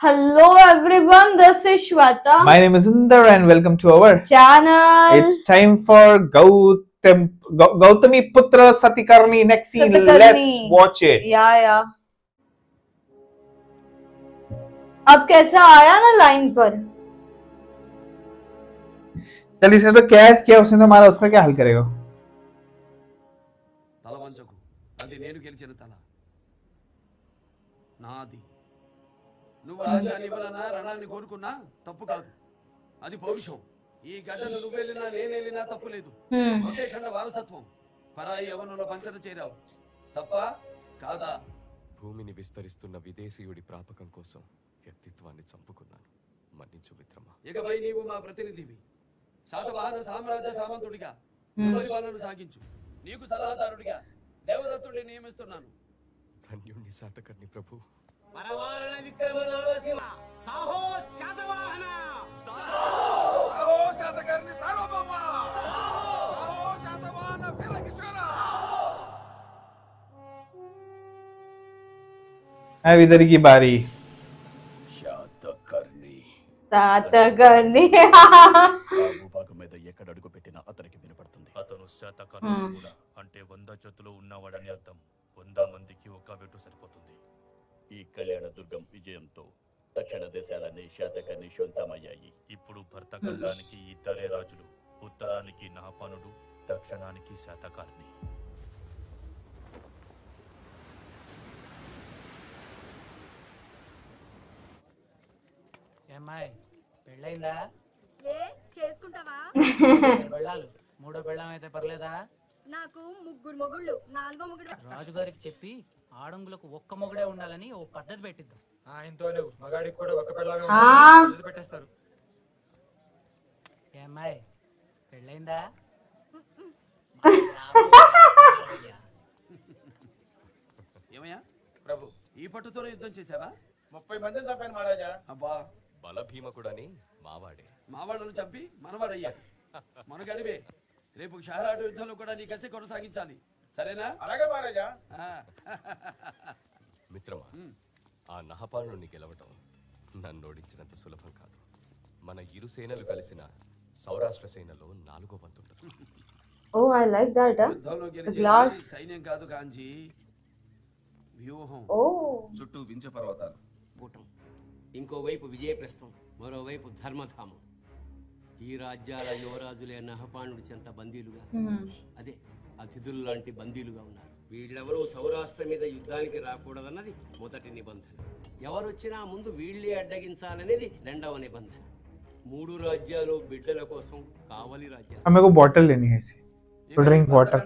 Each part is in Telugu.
Hello everyone, this is Shweta. My name is Inder and welcome to our channel. It's time for Gautami Putra Satikarni next scene. Satakarni. Let's watch it. Yeah. अब कैसा आया ना लाइन पर? चल इसने तो क्या किया, उसने तो मारा, उसका क्या हल करेगा? తల వంచకు, అది నేను గెలిచిన తల నాది. నువ్వు రాజ్యాన్ని ఇవ్వాలన్నా రణాన్ని కోరుకున్నా తప్పు కాదు, అది పౌరుషం. ఈ గడ్డను నువ్వు వెళ్ళినా నేను వెళ్ళినా తప్పు లేదు. ఒకే ఖండ వారసత్వం. పరాయి యవనంలో పంచన చేరావు, తప్ప కాదా? భూమిని విస్తరిస్తున్న విదేశీయుడి ప్రాపకం కోసం వ్యక్తిత్వాన్ని చంపుకున్నాను. మన్నించు మిత్రమా. ఇకపై నీవు మా ప్రతినిధివి. శాతవాహన సామ్రాజ్య సామంతుడిగా పరిపాలన సాగించు. నీకు సలహాదారుడిగా దేవదత్తుడిని నియమిస్తున్నాను. ధన్యుణ్ణి శాతకర్ణి ప్రభు. పరవారణ విక్రమ నారసింహ సాహో శాతవాహన సాహో శాతకర్ణి సార్వభౌమ సాహో శాతవాహన వీరకిశోర. अब इधर की बारी. శాతకర్ణి భూభాగం మీద ఎక్కడ అడుగు పెట్టినా అతనికి వినపడుతుంది. అతను శాతకర్ణి కూడా, అంటే 100 చేతులు ఉన్నవాడని అర్థం. 100 మందికి ఒక వెటు సరిపోతుంది. ఈ కళ్యాణ దుర్గం విజయంతో దక్షిణ దేశాలన్నీ శాతకర్ణి సొంతమయ్యాయి. ఇప్పుడు భర్తఖండానికి ఇద్దరే రాజులు. ఉత్తరానికి నహపానుడు, దక్షిణానికి శాతకర్ణి. ఏమ్మాయి పెళ్ళైందా? ఏ చేసుకుంటావా? పెళ్ళాలు మూడో పెళ్ళం అయితే పర్లేదా? నాకు ముగ్గురు మొగుళ్ళు, నాలుగో మొగుడు. రాజుగారికి చెప్పి ఆడంగులకు ఒక్క మొగుడే ఉండాలని ఓ పద్ధతి పెట్టిద్దాం. ఆయనతోనే మగాడికి కూడా ఒక పెళ్ళామే పెట్టేస్తారు. ఏమ్మాయి పెళ్ళైందా? ఏమయ్యా ప్రభు, ఈ పట్టుతోనే యుద్ధం చేశావా? 30 మందిని చంపాను మహారాజా. అబ్బా, బలభీమకుడని మావాడే. మావాళ్ళను చంపి మనవాడయ్యాడు. మనగడివే. రేపు షహరాటు యుద్ధంలో కూడా నీ కసి కొనసాగించాలి, సరేనా? అలాగే మహారాజా. మిత్రమా, ఆ నహపానుడిని గెలవటం నన్ను ఓడించినంత సులభం కాదు. మన ఇరు సేనలు కలిసిన సౌరాష్ట్ర సేనలో 4వ వంతుంటుంది. Oh, I like that. యుద్ధంలో The గెలిచేది glass. సైన్యం కాదు కాంజీ, వ్యూహం. Oh. చుట్టూ వించ పర్వతాలు. కూటం, ఇంకోవైపు విజయప్రస్థం, మరోవైపు ధర్మధామం. ఈ రాజ్యాల యువరాజులే నహపానుడి చెంత బందీలుగా, అదే అతిథులు లాంటి బందీలుగా ఉన్నారు. వీళ్ళెవరూ సౌరాష్ట్ర మీద యుద్ధానికి రాకూడదన్నది మొదటి నిబంధన. ఎవరొచ్చినా ముందు వీళ్ళే అడ్డగించాలనేది రెండవ నిబంధన. 3 రాజ్యాలు బిడ్డల కోసం కావలి రాజ్యాలు. अब मेरे को बॉटल लेनी है ऐसी. To drink water.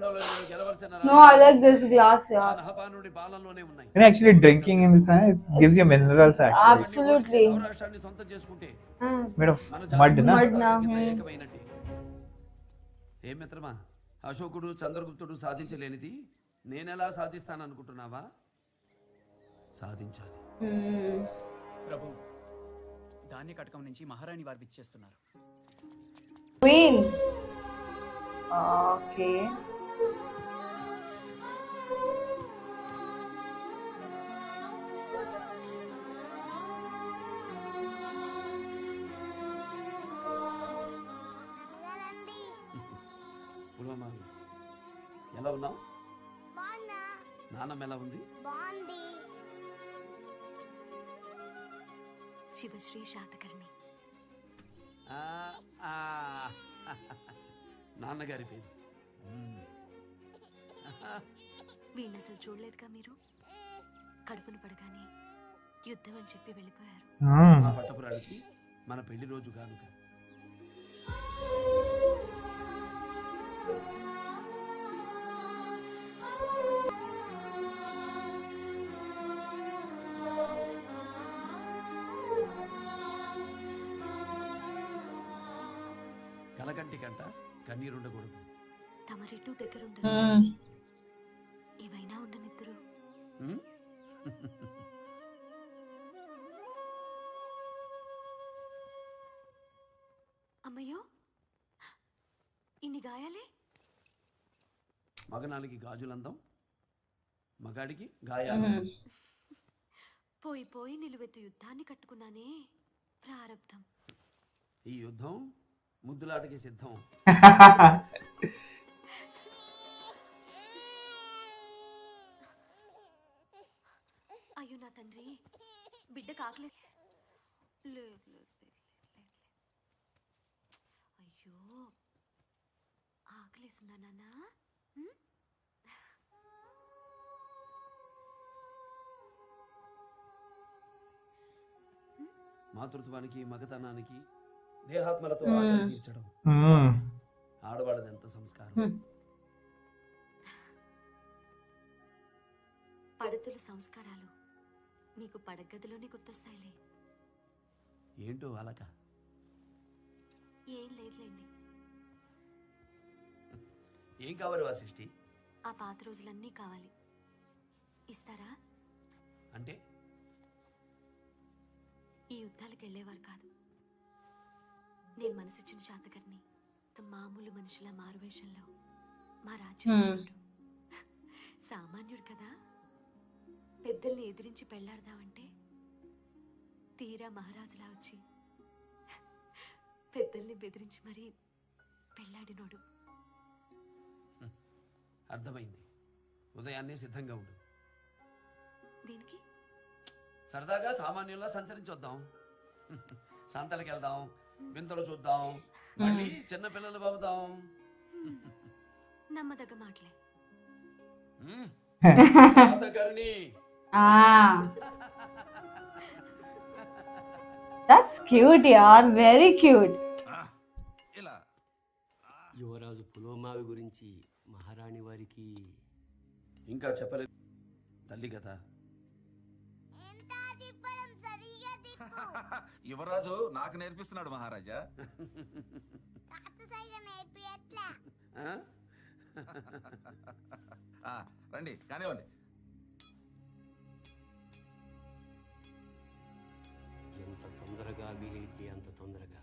No, I like this glass. Yeah. నహపానుడి పాలనలోనే ఉన్నాయి. And actually drinking in this gives you minerals actually. Absolutely. సౌరాష్ట్రాన్ని సొంతం చేసుకుంటే It's made of mud, na? Mud na. ఏకమైనట్టే. ఏ మిత్రమా, అశోకుడు చంద్రగుప్తుడు సాధించలేనిది నేనెలా సాధిస్తాననుకుంటున్నావా? సాధించాలి. ప్రభు, ధాన్య కటకం నుంచి మహారాణి వారు విచ్చేస్తున్నారు. Queen. Okay. పులమాలు, ఎలా ఉన్నావు? నాన్నమ్మ ఎలా ఉంది? శివశ్రీ శాతకర్ణి. నాన్నగారి పేరు. వీణ్ అసలు చూడలేదుగా మీరు? కడుపును పడగానే యుద్ధం అని చెప్పి వెళ్ళిపోయారు. మా పట్టపురాడికి మన పెళ్లి రోజు కానుక. కలకంటి కంట కన్నీరుండకూడదు. తమరెట్టు దగ్గర ఉండదు. ఏమైనా ఉండనిద్దరు. అమ్మయ్యో, ఇన్ని గాయాలే? మగనానికి గాజులందం, మగాడికి గాయాలు. పోయి పోయి నిలువెత్తు యుద్ధాన్ని కట్టుకున్నానే ప్రారబ్ధం. ఈ యుద్ధం ముద్దులాటకి సిద్ధం. అయ్యో నా తండ్రి, బిడ్డ కాకలే. అయ్యో ఆకలేసిందా నాన్న? మాతృత్వానికి మగతనానికి దేహాత్మలతో ఆకలి తీర్చడం ఆడవాళ్ళది ఎంత సంస్కారం. పడతుల సంస్కారాలు మీకు పడగదిలోనే గుర్తొస్తాయిలే. ఏంటో అలక? ఏం లేదులేండి. ఏం కావాలి వాసిష్ఠి? ఆ పాత రోజులన్నీ కావాలి. ఇస్తారా? అంటే ఈ యుద్ధాలకు వెళ్ళేవారు కాదు. నేను మనసిచ్చిన శాతకర్ని మామూలు మనుషుల మారువేషంలో మా రాజ్యం సామాన్యుడు కదా. పెద్దల్ని ఎదిరించి పెళ్లాడదామంటే తీరా మహారాజులా వచ్చి పెద్దల్ని బెదిరించి మరీ పెళ్లాడినోడు. అర్థమైంది. ఉదయాన్నే సిద్ధంగా ఉండు. దీనికి సరదాగా సామాన్యుల్లా సంచరించొద్దాం. సంతలకు వెళ్దాం, వింతలు చూద్దాం, మళ్ళీ చిన్న పిల్లలు బాబుదాం. నమ్మదగ్గ మాటలే. That's cute, yaar. Very cute. యువరాజు పులోమావి గురించి మహారాణి వారికి ఇంకా చెప్పలేదు. తల్లి కదా. యువరాజు నాకు నేర్పిస్తున్నాడు మహారాజా. రండి కానివ్వండి. ఎంత తొందరగా వీలైతే అంత తొందరగా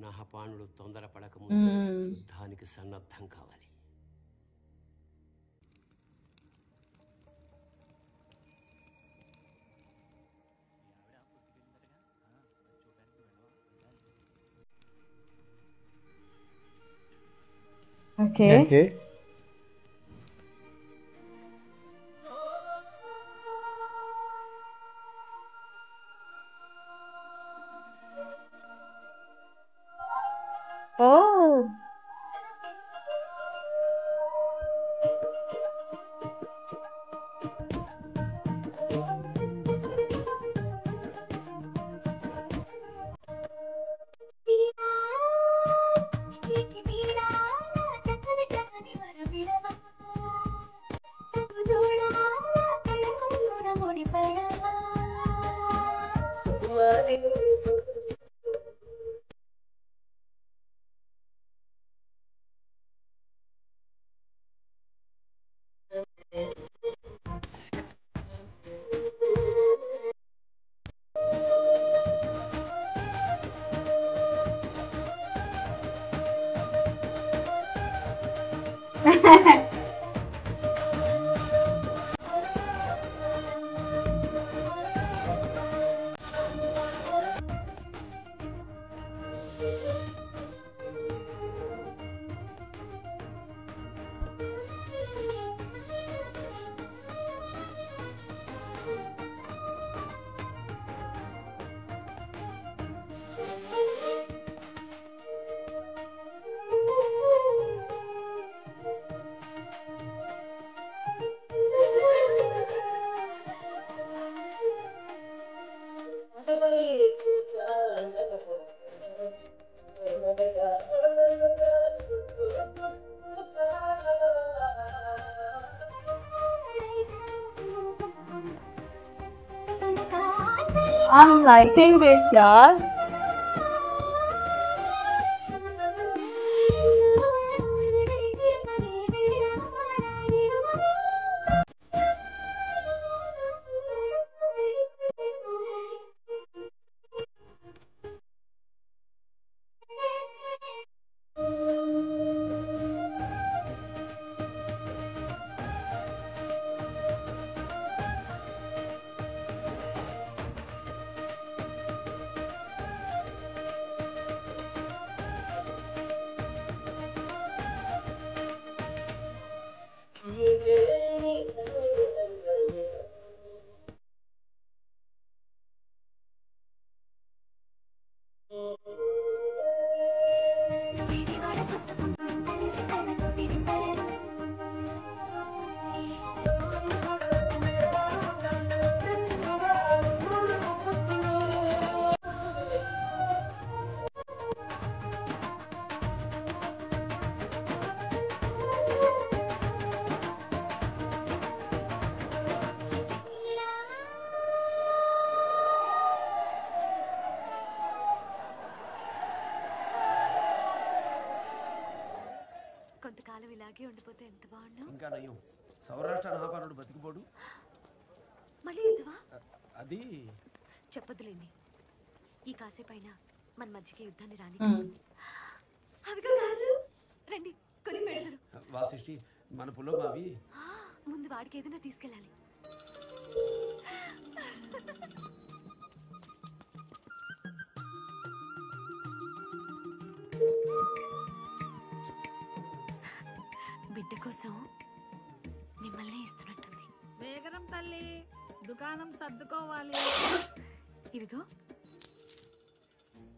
నహపానుడు తొందరపడకముందు యుద్ధానికి సన్నద్ధం కావాలి. Okay. Oh. I'm liking this, yaar. ఇలాగే ఉండిపోతే ఎంత బాగుండు. ఇంకా నయం, సౌరాష్ట్ర నహాపానుడు బతికిపోడు. మళ్ళీ ఎదువా అది చెప్పొద్దులేండి. ఈ కాసేపైన మన మధ్యకి యుద్ధాన్ని రాని. అవిగా గాజులు రండి కొని పెడతారు. వాసిష్ఠి, మన పుల్లమ్మ అవి. ముందు వాడికి ఏదైనా తీసుకెళ్ళాలి. బిడ్డ కోసం మిమ్మల్ని ఇస్తున్నట్టుంది. వేగరం తల్లి, దుకాణం సర్దుకోవాలి. ఇవిగో.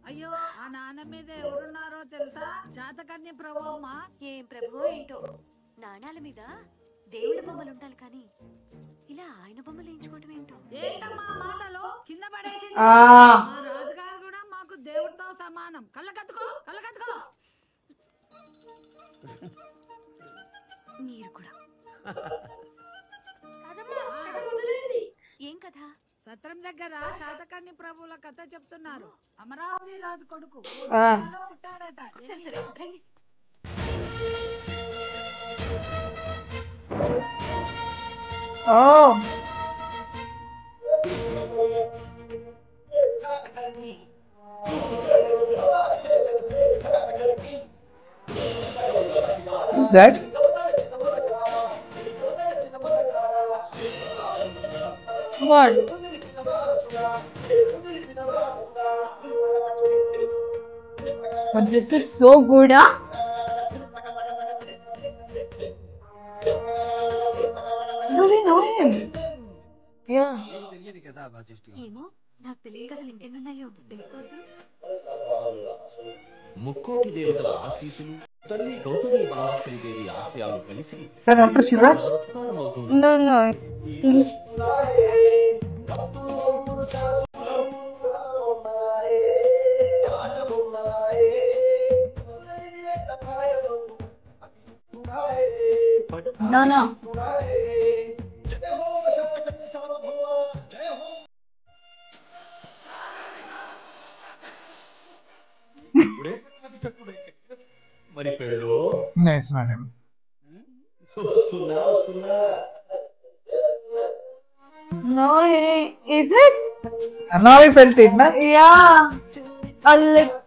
అయ్యో, ఆ నాన్న మీద ఎవరున్నారో తెలుసా? శాతకన్య ప్రభువమ్మా. ఏం ప్రభువో ఏంటో, నాణాల మీద దేవుడి బొమ్మలు ఉండాలి కానీ ఇలా ఆయన బొమ్మలు వేయించుకోవటం ఏంటో. ఏంటమ్మా మాటలు? కింద పడేసింది. ఆ. మా రాజుగారు కూడా మాకు దేవుడితో సమానం. కళ్ళకత్తుకో, కళ్ళకత్తుకో. మీరు కూడా. ఏం కథ? సత్రం దగ్గర శాతకర్ణి ప్రభువుల కథ చెప్తున్నారు. అమరావతి రాజు కొడుకు పుట్టాడట. Who's that? What? But this is so good, huh? Do we know him? Yeah. ఏమో నాకు తెలియదు కదా, ఇంకెన్నున్నాయో తెలుసుకోవద్దు. ముక్కోటి దేవతల ఆశీస్సులు, తల్లి గౌతమి మహాశ్రీ దేవి ఆశయాలు కలిసి Dr. Shivraj? No, no. No, no. మరి పెళ్ళో No, it's not him. No, hey, is it? Now I felt it, na? Yeah. A little.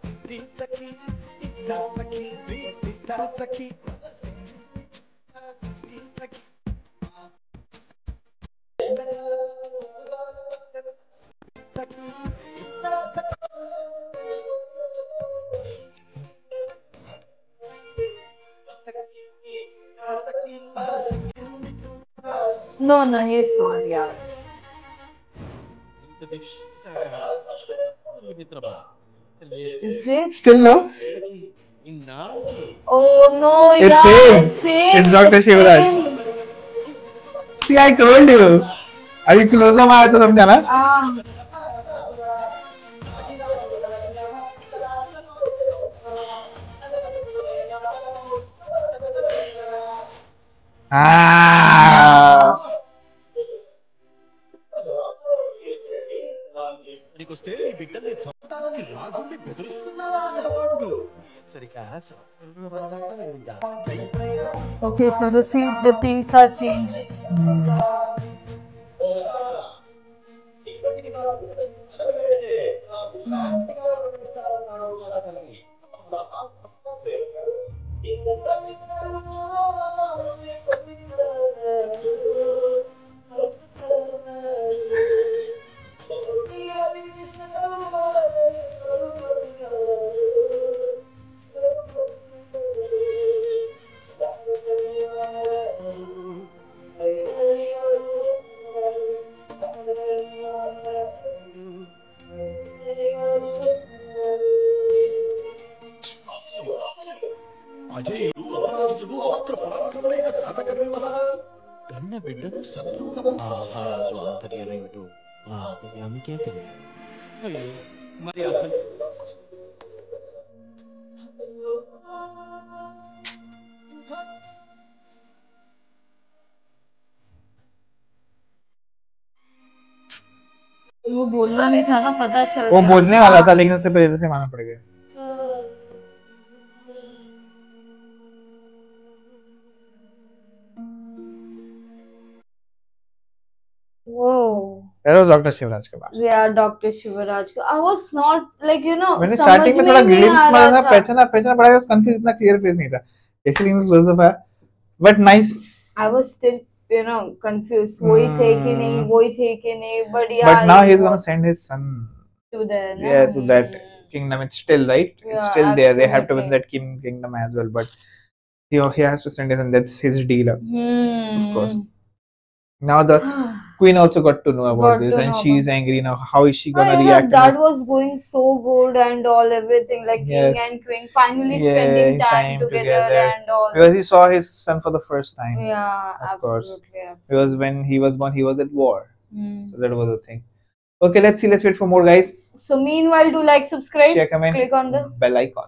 No, no, he's not, yeah. Is it? Still no? Oh no, It's yeah, him. it's him. It's Dr. Shivraj. See, I told you. अभी क्लोज में आया तो समझा ना? నీకొస్తే ఈ బిడ్డల్ని చంపుతానని రాజుని బెదిరిస్తున్నాడు. సరిగా Okay, so the things are changed. కన్న బిడ్డను శత్రువుగా మహారాజు అంతర్యమేమిటో ఆమెకే తెలియదు. మరి అతను वो बोलना नहीं था ना, पता चल वो बोलने वाला था लेकिन उससे पहले से मानना पड़ गया। That was Dr. Shivraj ke baad. Yeah, Dr. Shivraj. I was not like, When starting में थोड़ा glimpse मारा ना, पहचाना पड़ा, I was confused, ना clear face नहीं था. Actually in close up है, but nice. I was still, confused. वही थे कि नहीं, but yeah. But now he's gonna send his son to the to that kingdom. It's still right. It's still there. They have to win that kingdom as well. But he has to send his son. That's his deal, of course. Now the queen also got to know about this, and she's angry now. How is she gonna react? That was going so good and all, everything, like king and queen finally spending time together and all. Because he saw his son for the first time. Yeah, of course. Absolutely. Because when he was born, he was at war. So that was the thing. Okay, let's see. Let's wait for more, guys. So meanwhile, do like, subscribe, share, comment, click on the bell icon.